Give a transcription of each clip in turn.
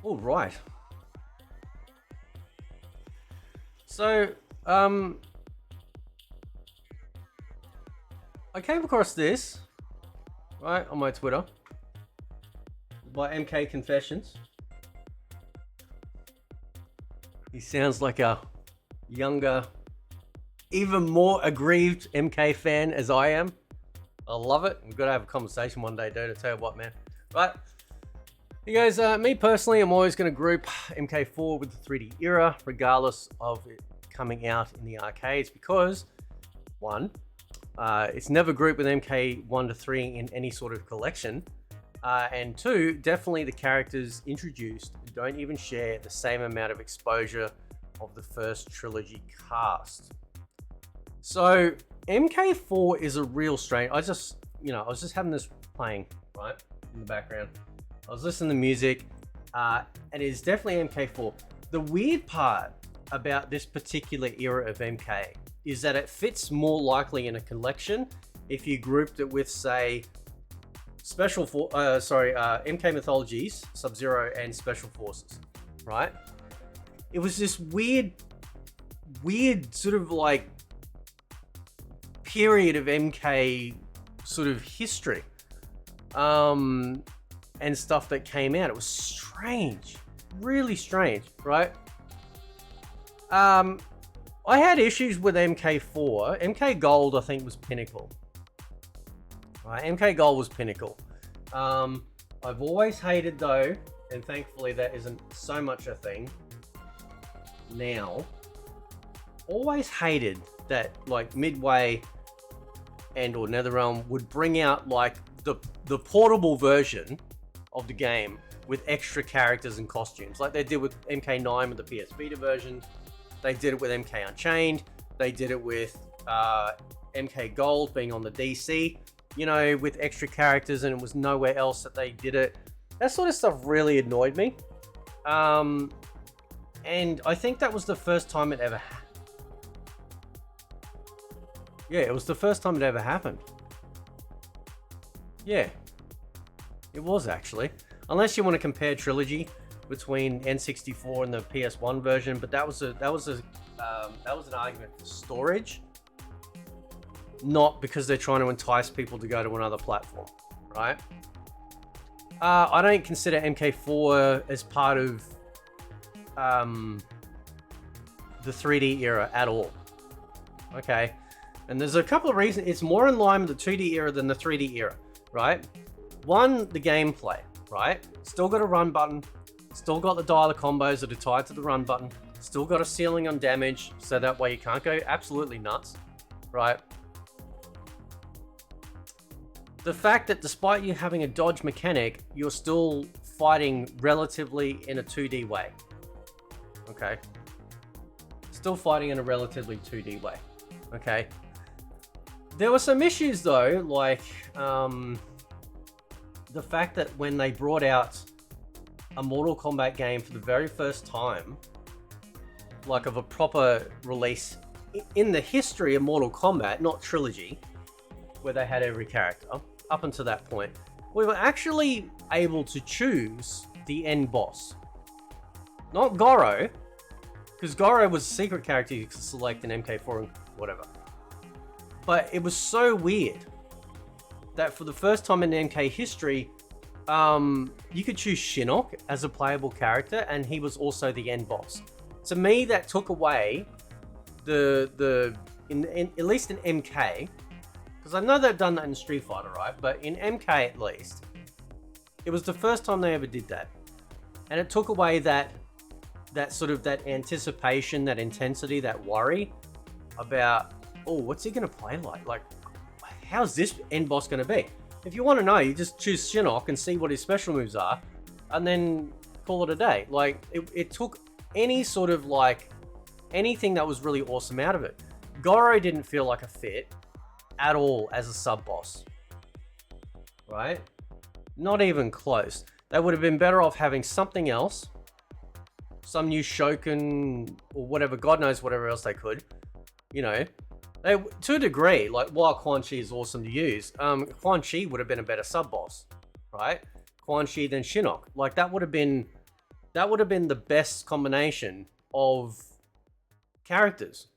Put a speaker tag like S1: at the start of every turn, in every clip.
S1: All right. So, I came across this, right, on my Twitter by MK Confessions. He sounds like a younger, even more aggrieved MK fan as I am. I love it. We've got to have a conversation one day, dude. I tell you what, man. Right. He goes, me personally, I'm always going to group MK4 with the 3D era, regardless of it coming out in the arcades, because one, it's never grouped with MK1 to 3 in any sort of collection. And two, definitely the characters introduced don't even share the same amount of exposure of the first trilogy cast. So MK4 is a real strain. I was just having this playing, right, in the background. I was listening to music, and it is definitely MK4. The weird part about this particular era of MK is that it fits more likely in a collection if you grouped it with, say, MK Mythologies, Sub-Zero, and Special Forces, right? It was this weird sort of like period of MK sort of history, and stuff that came out. It was strange, really strange, right? I had issues with MK4. MK Gold, I think, was pinnacle. Right, MK Gold was pinnacle. I've always hated, though, and thankfully that isn't so much a thing now. Always hated that, like, Midway and or NetherRealm would bring out like the portable version of the game with extra characters and costumes, like they did with MK9 with the PS Vita version. They did it with MK Unchained. They did it with MK Gold being on the DC, you know, with extra characters, and it was nowhere else that they did it. That sort of stuff really annoyed me. And I think that was the first time it ever it was the first time it ever happened. Yeah, it was actually. Unless you want to compare trilogy between N64 and the PS1 version, but that was an argument for storage, not because they're trying to entice people to go to another platform, right? I don't consider MK4 as part of the 3D era at all. Okay, and there's a couple of reasons. It's more in line with the 2D era than the 3D era, right? One, the gameplay, right? Still got a run button, still got the dialer combos that are tied to the run button, still got a ceiling on damage, so that way you can't go absolutely nuts, right? The fact that despite you having a dodge mechanic, you're still fighting relatively in a 2D way. Okay? Still fighting in a relatively 2D way. Okay? There were some issues though, like the fact that when they brought out a Mortal Kombat game for the very first time, like of a proper release in the history of Mortal Kombat, not trilogy, where they had every character, up until that point, we were actually able to choose the end boss. Not Goro, because Goro was a secret character you could select in MK4 and whatever. But it was so weird that for the first time in MK history, you could choose Shinnok as a playable character, and he was also the end boss. To me, that took away at least in MK, because I know they've done that in Street Fighter, right? But in MK at least, it was the first time they ever did that, and it took away that sort of that anticipation, that intensity, that worry about, oh, what's he gonna play like? Like, how's this end boss gonna be? If you want to know, you just choose Shinnok and see what his special moves are, and then call it a day. Like, it took any sort of like anything that was really awesome out of it. Goro didn't feel like a fit at all as a sub boss, right? Not even close. They would have been better off having something else, some new Shokin or whatever, God knows whatever else they could, you know, To a degree, like while Quan Chi is awesome to use, Quan Chi would have been a better sub boss, right? Quan Chi then Shinnok, like that would have been the best combination of characters,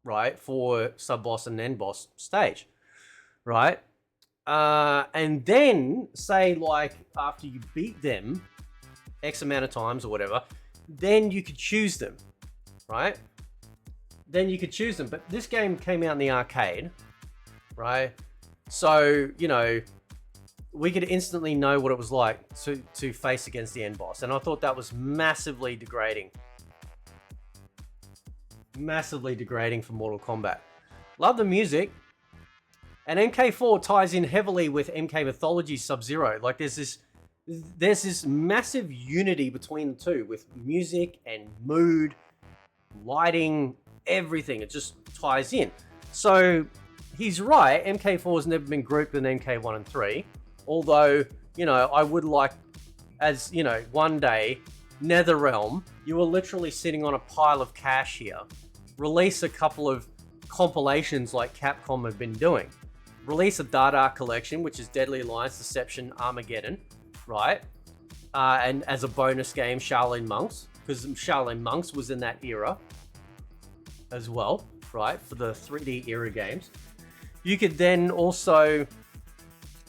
S1: right, for sub boss and end boss stage, right? And then say like after you beat them X amount of times or whatever, then you could choose them, right? Then you could choose them. But this game came out in the arcade, right? So, you know, we could instantly know what it was like to face against the end boss. And I thought that was massively degrading. Massively degrading for Mortal Kombat. Love the music. And MK4 ties in heavily with MK Mythology Sub-Zero. Like there's this massive unity between the two with music and mood, lighting, everything. It just ties in. So he's right. MK4 has never been grouped with MK1 and 3. Although, you know, I would like, as you know, one day, NetherRealm, you were literally sitting on a pile of cash here. Release a couple of compilations like Capcom have been doing. Release a Dark collection, which is Deadly Alliance, Deception, Armageddon, right? And as a bonus game, Shaolin Monks, because Shaolin Monks was in that era as well, right? For the 3D era games. You could then also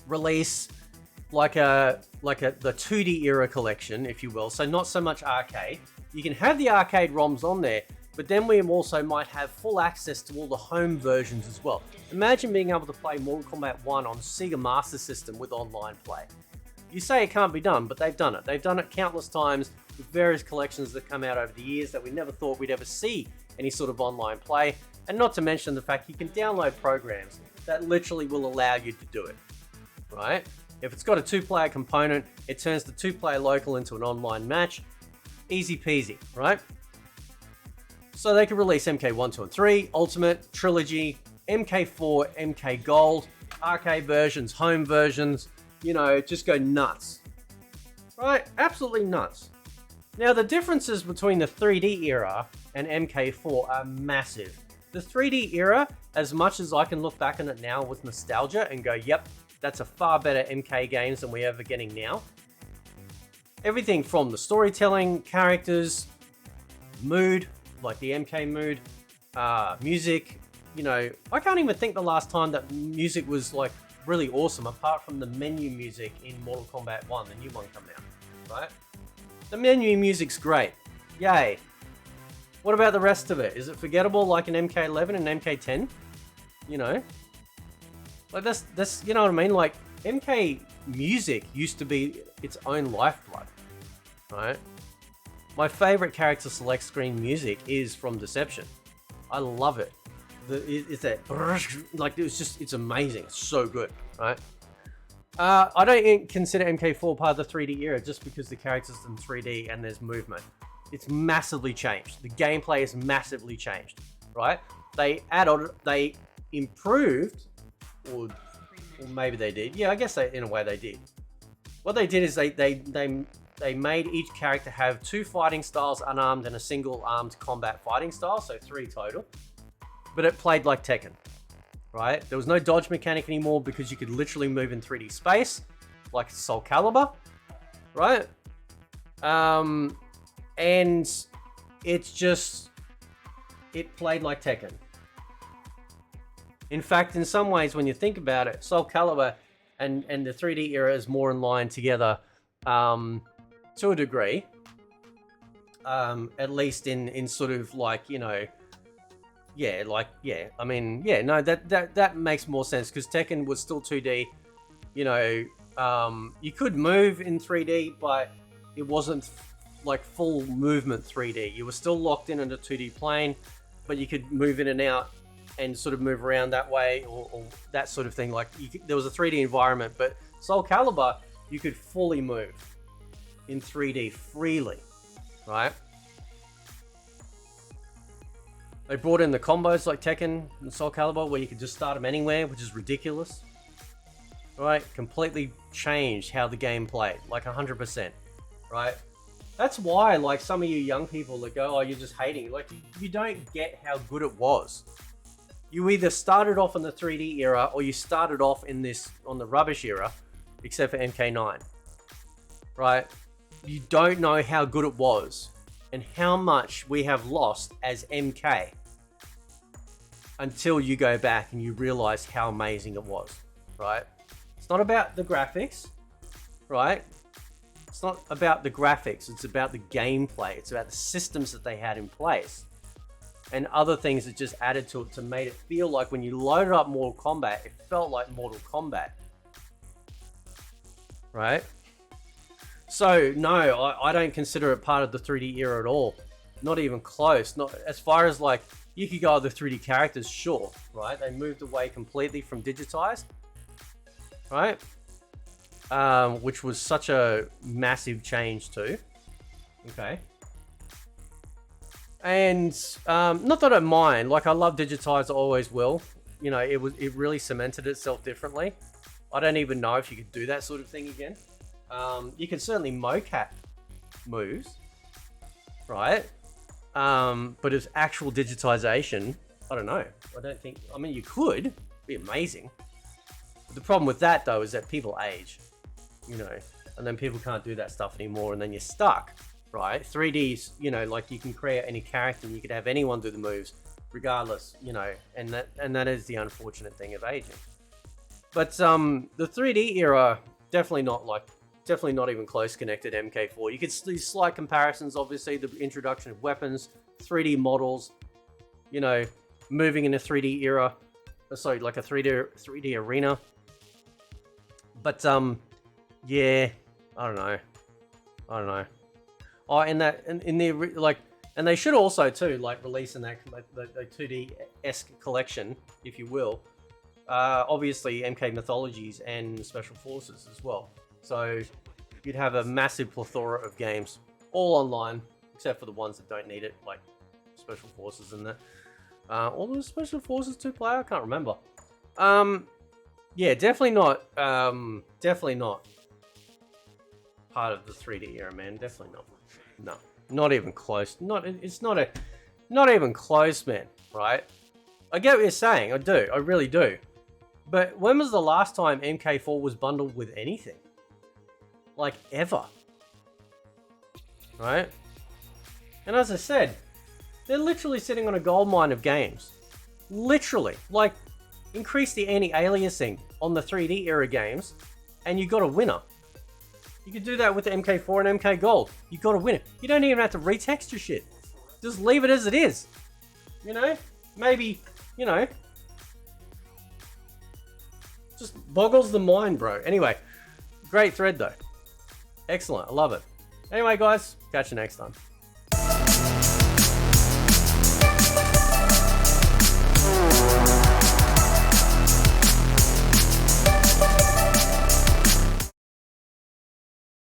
S1: release like the 2D era collection, if you will. So not so much arcade. You can have the arcade ROMs on there, but then we also might have full access to all the home versions as well. Imagine being able to play Mortal Kombat 1 on Sega Master System with online play. You say it can't be done, but they've done it. They've done it countless times with various collections that come out over the years that we never thought we'd ever see any sort of online play. And not to mention the fact you can download programs that literally will allow you to do it, right? If it's got a 2-player component, it turns the 2-player local into an online match. Easy peasy, right? So they could release MK1, 2, and 3, Ultimate, Trilogy, MK4, MK Gold, arcade versions, home versions, you know, just go nuts. Right? Absolutely nuts. Now, the differences between the 3D era and MK4 are massive. The 3D era, as much as I can look back on it now with nostalgia and go, yep, that's a far better MK games than we're ever getting now. Everything from the storytelling, characters, mood, like the MK mood, music, you know, I can't even think the last time that music was like really awesome apart from the menu music in Mortal Kombat 1, the new one coming out, right? The menu music's great, yay. What about the rest of it? Is it forgettable like in MK11 and MK10? You know? Like that's you know what I mean? Like MK music used to be its own lifeblood, right? My favorite character select screen music is from Deception. I love it. It's that like it's amazing. It's so good, right? I don't consider MK4 part of the 3D era just because the characters in 3D and there's movement. It's massively changed. The gameplay is massively changed, right? They improved, or maybe they did. Yeah, I guess in a way they did. What they did is they made each character have 2 fighting styles, unarmed, and a single armed combat fighting style, so 3 total. But it played like Tekken, right? There was no dodge mechanic anymore because you could literally move in 3D space, like Soul Calibur, right? And it played like Tekken. In fact, in some ways, when you think about it, Soul Calibur and the 3D era is more in line together to a degree. At least in sort of like, you know, I mean, no, that makes more sense because Tekken was still 2D. You know, you could move in 3D, but it wasn't like full movement 3D. You were still locked in a 2D plane, but you could move in and out and sort of move around that way or that sort of thing. Like there was a 3D environment, but Soul Calibur, you could fully move in 3D freely, right? They brought in the combos like Tekken and Soul Calibur where you could just start them anywhere, which is ridiculous. Right? Completely changed how the game played, like 100%, right? That's why, like, some of you young people that go, oh, you're just hating. Like, you don't get how good it was. You either started off in the 3D era or you started off in this on the rubbish era, except for MK9, right? You don't know how good it was and how much we have lost as MK until you go back and you realize how amazing it was, right? It's not about the graphics, right? It's not about the graphics. It's about the gameplay. It's about the systems that they had in place and other things that just added to it to make it feel like when you loaded up Mortal Kombat, it felt like Mortal Kombat, right? So no, I don't consider it part of the 3D era at all. Not even close. Not as far as like you could go with the 3D characters, sure, right? They moved away completely from digitized, right? Which was such a massive change too. Okay. And not that I mind, like I love digitized, I always will. You know, it really cemented itself differently. I don't even know if you could do that sort of thing again. You can certainly mocap moves, right? But as actual digitization, I don't know. I don't think, I mean, you could, it'd be amazing. But the problem with that though is that people age, you know, and then people can't do that stuff anymore and then you're stuck. Right, 3D's, you know, like you can create any character and you could have anyone do the moves regardless, you know, and that is the unfortunate thing of aging. But the 3D era, definitely not even close connected to MK4. You could see slight comparisons, obviously, the introduction of weapons, 3D models, you know, moving in a 3D era, sorry, like a 3D arena. But yeah, I don't know. Oh, and they should also too, like releasing that the 2D-esque collection, if you will. Obviously, MK Mythologies and Special Forces as well. So you'd have a massive plethora of games, all online, except for the ones that don't need it, like Special Forces and that. All the Special Forces 2-player, I can't remember. Yeah, definitely not part of the 3D era, man. Definitely not. No, not even close. It's not even close, man. Right? I get what you're saying. I do. I really do. But when was the last time MK4 was bundled with anything? Like ever? Right? And as I said, they're literally sitting on a goldmine of games. Literally, like, increase the anti-aliasing on the 3D era games, and you got a winner. You could do that with the MK4 and MK Gold. You got to win it. You don't even have to retexture shit. Just leave it as it is. You know? Maybe, you know. Just boggles the mind, bro. Anyway, great thread though. Excellent. I love it. Anyway, guys, catch you next time.